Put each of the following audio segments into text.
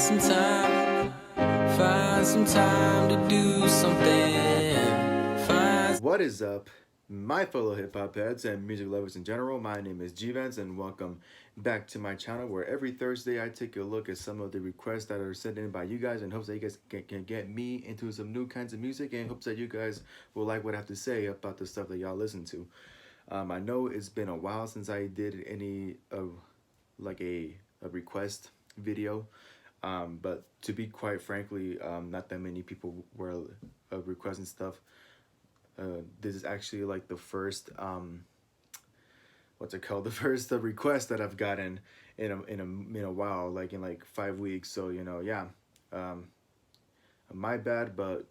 some time to do something. What is up, my fellow hip hop heads and music lovers in general? My name is G-Vance and welcome back to my channel where every Thursday I take a look at some of the requests that are sent in by you guys in hopes that you guys can get me into some new kinds of music and hopes that you guys will like what I have to say about the stuff that y'all listen to. I know it's been a while since I did any like a request video. But to be quite frankly, not that many people were requesting stuff. This is actually like the first what's it called? The first request that I've gotten in a while, like in like 5 weeks. So yeah, um, my bad, but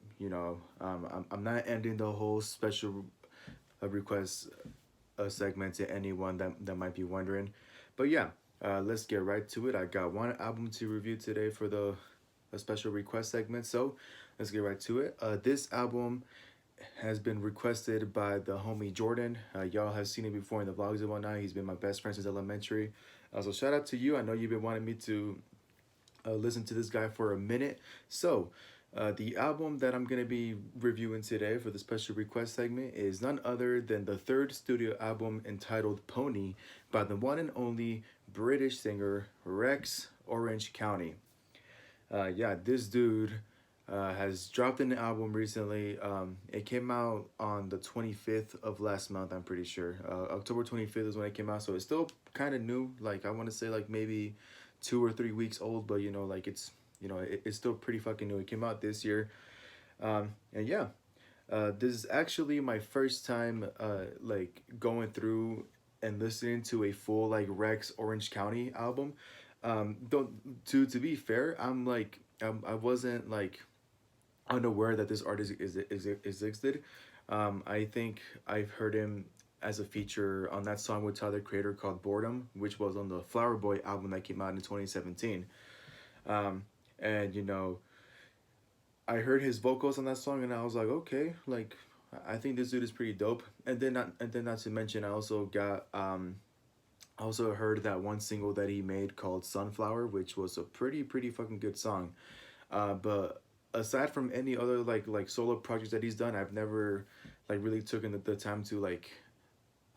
I'm not ending the whole special request segment to anyone that might be wondering. But yeah, let's get right to it. I got one album to review today for the a special request segment. So let's get right to it. This album has been requested by the homie Jordan. Y'all have seen it before in the vlogs and whatnot. He's been my best friend since elementary. So shout out to you. I know you've been wanting me to listen to this guy for a minute. So the album that I'm going to be reviewing today for the special request segment is none other than the third studio album entitled Pony by the one and only British singer Rex Orange County. Yeah, this dude has dropped an album recently. It came out on the 25th of last month, I'm pretty sure. October 25th is when it came out, so it's still kind of new. Like, I want to say like maybe 2 or 3 weeks old, but like it's still pretty fucking new. It came out this year. And yeah, this is actually my first time like going through and listening to a full like Rex Orange County album. Don't to be fair, I wasn't like unaware that this artist is existed. I think I've heard him as a feature on that song with Tyler Creator called Boredom, which was on the Flower Boy album that came out in 2017. And I heard his vocals on that song and I was like, okay, like I think this dude is pretty dope. And then not to mention, I also got I also heard that one single that he made called Sunflower, which was a pretty fucking good song. But aside from any other like solo projects that he's done, I've never like really taken the time to like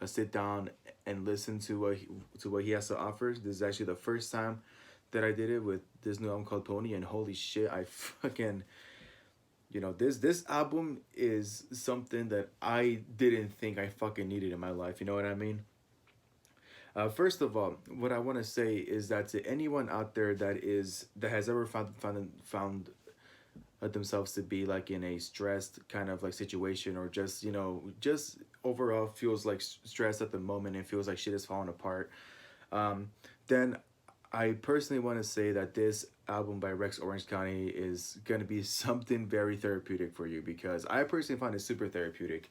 sit down and listen to what he has to offer. This is actually the first time that I did it with this new album called Pony, and holy shit, I fucking this album is something that I didn't think I fucking needed in my life. You know what I mean? First of all, what I want to say is that to anyone out there that has ever found themselves to be like in a stressed kind of like situation, or just just overall feels like stressed at the moment and feels like shit is falling apart, then I personally want to say that this album by Rex Orange County is going to be something very therapeutic for you, because I personally find it super therapeutic.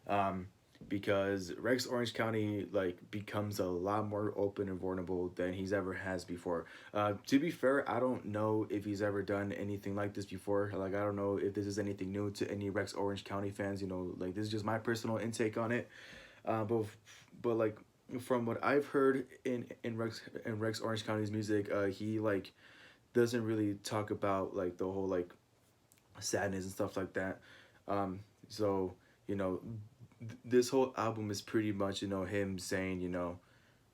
um, because Rex Orange County like becomes a lot more open and vulnerable than he's ever has before. To be fair, I don't know if he's ever done anything like this before. Like, I don't know if this is anything new to any Rex Orange County fans. Like, this is just my personal intake on it. But like from what I've heard in Rex Orange County's music, he like doesn't really talk about like the whole like sadness and stuff like that. So you know this whole album is pretty much him saying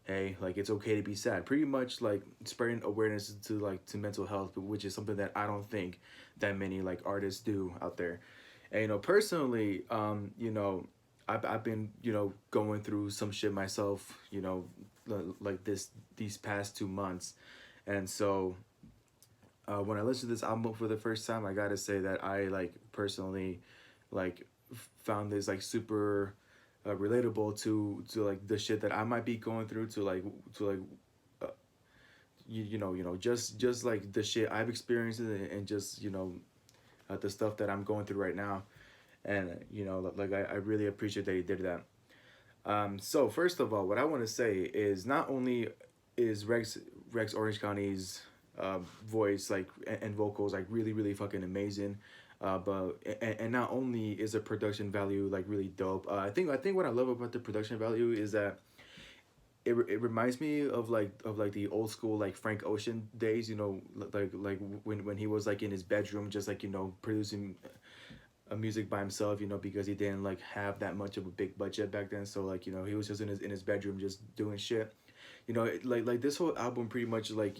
hey, like it's okay to be sad, pretty much like spreading awareness to mental health, which is something that I don't think that many like artists do out there. And personally, I've been going through some shit myself, like these past 2 months. And so when I listened to this album for the first time, I gotta say that I like personally like found this like super relatable to like the shit that I might be going through, to like uh, just like the shit I've experienced, and just the stuff that I'm going through right now. And like I really appreciate that he did that. So first of all, what I want to say is, not only is Rex Orange County's voice like and vocals like really fucking amazing, but and not only is the production value like really dope. I think what I love about the production value is that it reminds me of like the old school like Frank Ocean days, you know, like when he was like in his bedroom just like, you know, producing a music by himself, you know, because he didn't like have that much of a big budget back then. So like, you know, he was just in his bedroom just doing shit. You know, like this whole album pretty much like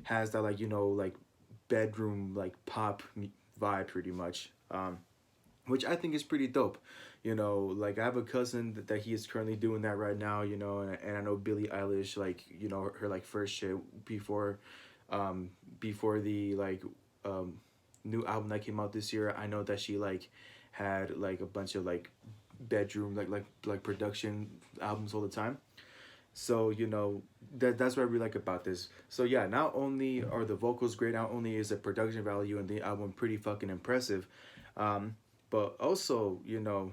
has that like, you know, like bedroom like vibe pretty much. Which I think is pretty dope. You know, like I have a cousin that he is currently doing that right now, you know, and I know Billie Eilish, like, you know, her like first shit before before the like um new album that came out this year. I know that she like had like a bunch of like bedroom like production albums all the time. So, you know, that's what I really like about this. So yeah, not only are the vocals great, not only is the production value in the album pretty fucking impressive, um, but also, you know,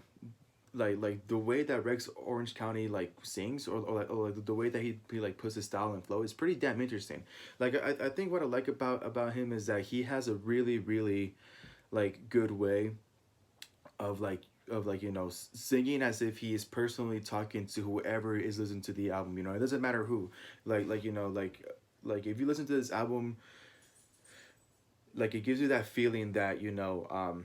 like the way that Rex Orange County like sings, or like the way that he like puts his style and flow is pretty damn interesting. Like I think what I like about him is that he has a really like good way of like you know, singing as if he is personally talking to whoever is listening to the album. You know, it doesn't matter who. You know, like if you listen to this album, like it gives you that feeling that, you know,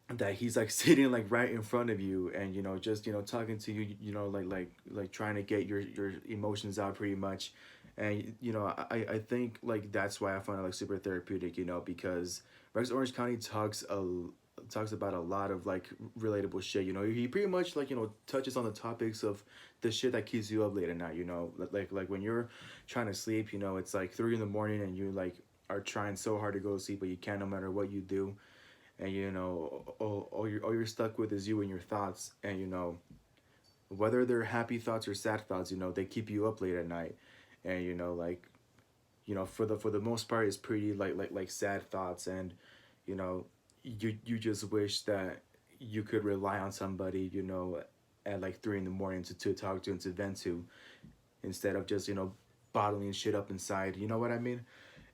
that he's like sitting like right in front of you, and, you know, just, you know, talking to you, you know, like trying to get your emotions out pretty much. And, you know, I think like that's why I find it like super therapeutic, you know, because Rex Orange County talks about a lot of like relatable shit. You know, he pretty much like, you know, touches on the topics of the shit that keeps you up late at night. You know, like when you're trying to sleep, you know, it's like 3 in the morning and you like are trying so hard to go to sleep, but you can't no matter what you do. And, you know, all you're stuck with is you and your thoughts. And, you know, whether they're happy thoughts or sad thoughts, you know, they keep you up late at night. And, you know, like, you know, for the most part, it's pretty like sad thoughts. And, you know, you just wish that you could rely on somebody, you know, at like 3 in the morning to talk to and to vent to, instead of just, you know, bottling shit up inside. You know what I mean?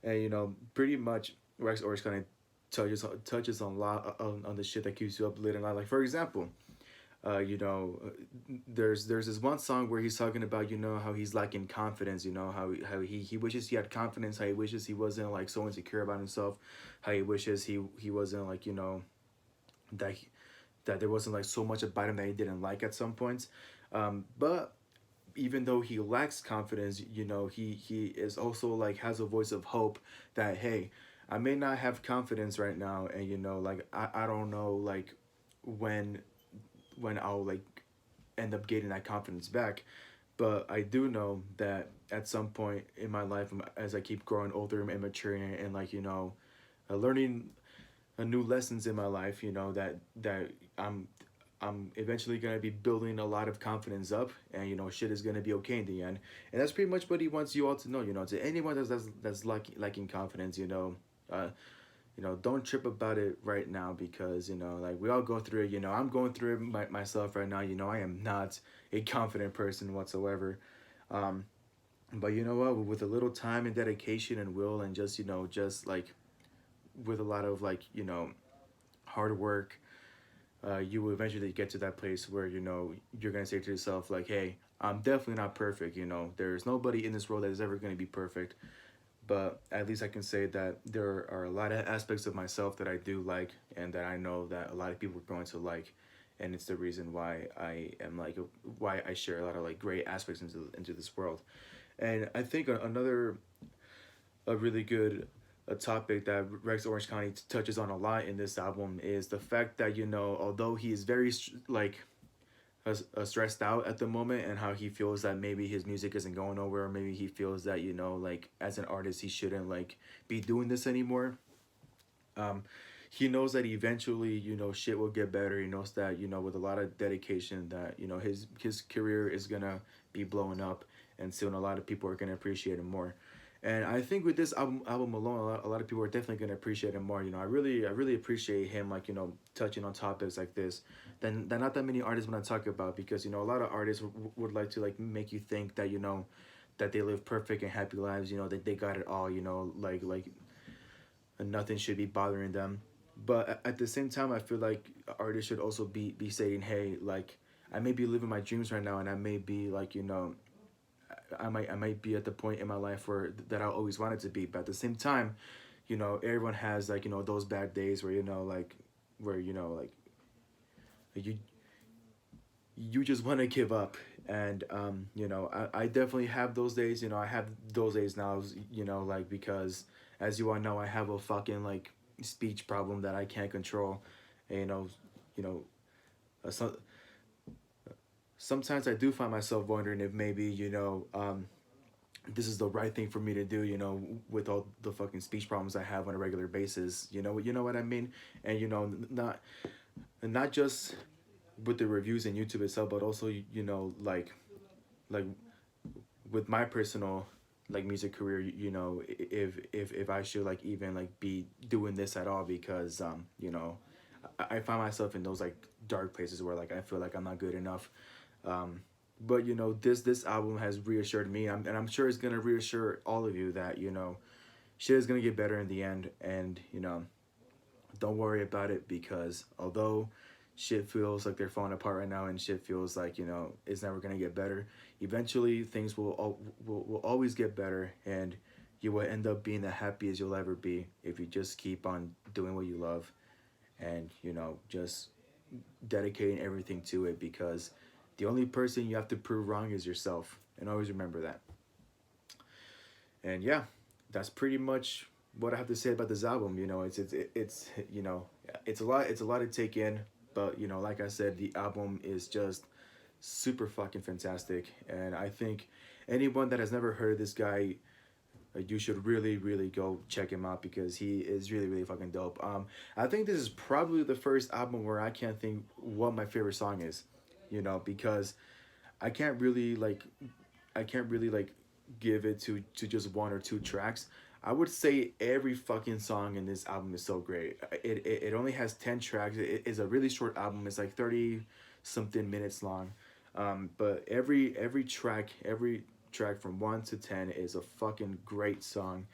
And, you know, pretty much Rex Orange kind of touches on a lot on the shit that keeps you up late at night. Like for example, you know, there's this one song where he's talking about, you know, how he's lacking confidence. You know, how he wishes he had confidence. How he wishes he wasn't like so insecure about himself. How he wishes he wasn't like, you know, that that there wasn't like so much about him that he didn't like at some points. But even though he lacks confidence, you know, he is also like has a voice of hope that, hey, I may not have confidence right now, and, you know, like I don't know like when I'll like end up getting that confidence back. But I do know that at some point in my life, as I keep growing older and maturing, and like, you know, learning new lessons in my life, you know, that I'm eventually gonna be building a lot of confidence up, and, you know, shit is gonna be okay in the end. And that's pretty much what he wants you all to know. You know, to anyone that's lacking confidence, uh, you know, don't trip about it right now, because, you know, like we all go through it. You know, I'm going through it myself right now. You know, I am not a confident person whatsoever. Um, but you know what? With a little time and dedication and will, and just, you know, just like with a lot of like, you know, hard work, you will eventually get to that place where, you know, you're gonna say to yourself like, hey, I'm definitely not perfect. You know, there's nobody in this world that is ever gonna be perfect, but at least I can say that there are a lot of aspects of myself that I do like, and that I know that a lot of people are going to like. And it's the reason why I am like why I share a lot of like great aspects into this world. And I think another a really good a topic that Rex Orange County touches on a lot in this album is the fact that, you know, although he is very like stressed out at the moment, and how he feels that maybe his music isn't going nowhere, or maybe he feels that, you know, like as an artist he shouldn't like be doing this anymore. um he knows that eventually, you know, shit will get better. He knows that, you know, with a lot of dedication, that, you know, his career is gonna be blowing up, and soon a lot of people are gonna appreciate him more. And I think with this album alone, a lot of people are definitely gonna appreciate him more. You know, I really appreciate him, like, you know, touching on topics like this. Then that not that many artists want to talk about, because, you know, a lot of artists would like to like make you think that, you know, that they live perfect and happy lives. You know, that they got it all. You know, like and nothing should be bothering them. But at the same time, I feel like artists should also be saying, hey, like, I may be living my dreams right now, and I may be like, you know, I might be at the point in my life where that I always wanted to be. But at the same time, everyone has like those bad days where where you you just want to give up. And I definitely have those days. I have those days now. Like, because as you all know, I have a fucking like speech problem that I can't control. And, you know so, sometimes I do find myself wondering if maybe this is the right thing for me to do, with all the fucking speech problems I have on a regular basis. You know what I mean? And not just with the reviews and YouTube itself, but also like with my personal like music career. If I should like even like be doing this at all, because I find myself in those like dark places where like I feel like I'm not good enough. Um, but this album has reassured me, and I'm sure it's gonna reassure all of you that shit is gonna get better in the end. And don't worry about it, because although shit feels like they're falling apart right now, and shit feels like it's never gonna get better, eventually things will always get better, and you will end up being the happiest you'll ever be if you just keep on doing what you love, and just dedicating everything to it, because the only person you have to prove wrong is yourself, and always remember that. And yeah, that's pretty much what I have to say about this album. It's a lot. It's a lot to take in, but like I said, the album is just super fucking fantastic, and I think anyone that has never heard of this guy, you should really, really go check him out, because he is really, really fucking dope. I think this is probably the first album where I can't think what my favorite song is, because I can't really like, I can't really like give it to just one or two tracks. I would say every fucking song in this album is so great. It only has 10 tracks. It is a really short album. It's like 30 something minutes long. But every track from 1 to 10 is a fucking great song.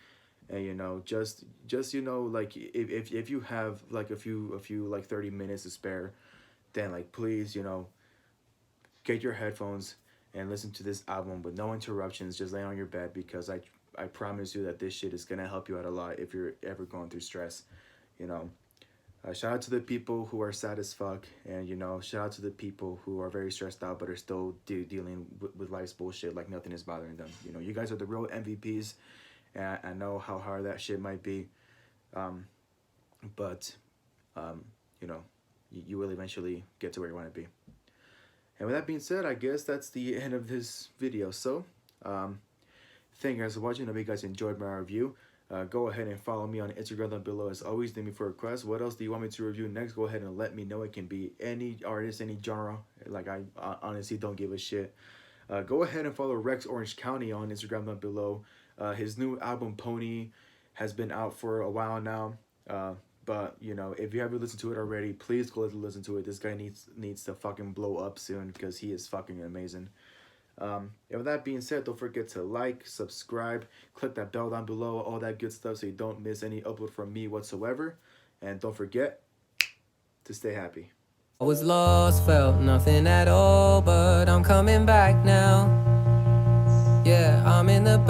And just like if you have like a few like 30 minutes to spare, then like please get your headphones and listen to this album with no interruptions. Just lay on your bed, because I promise you that this shit is gonna help you out a lot if you're ever going through stress. You know, shout out to the people who are sad as fuck, and shout out to the people who are very stressed out but are still dealing with life's bullshit like nothing is bothering them. You guys are the real MVPs, and I know how hard that shit might be, but you know, you will eventually get to where you want to be. And with that being said, I guess that's the end of this video. So, thank you guys for watching. I hope you guys enjoyed my review. Go ahead and follow me on Instagram down below. As always, leave me for requests. What else do you want me to review next? Go ahead and let me know. It can be any artist, any genre. Like, I honestly don't give a shit. Go ahead and follow Rex Orange County on Instagram down below. His new album, Pony, has been out for a while now. But if you haven't listened to it already, please go listen to it. This guy needs to fucking blow up soon, because he is fucking amazing. And with that being said, don't forget to like, subscribe, click that bell down below, all that good stuff, so you don't miss any upload from me whatsoever. And don't forget to stay happy. I was lost, felt nothing at all, but I'm coming back now. Yeah, I'm in the back.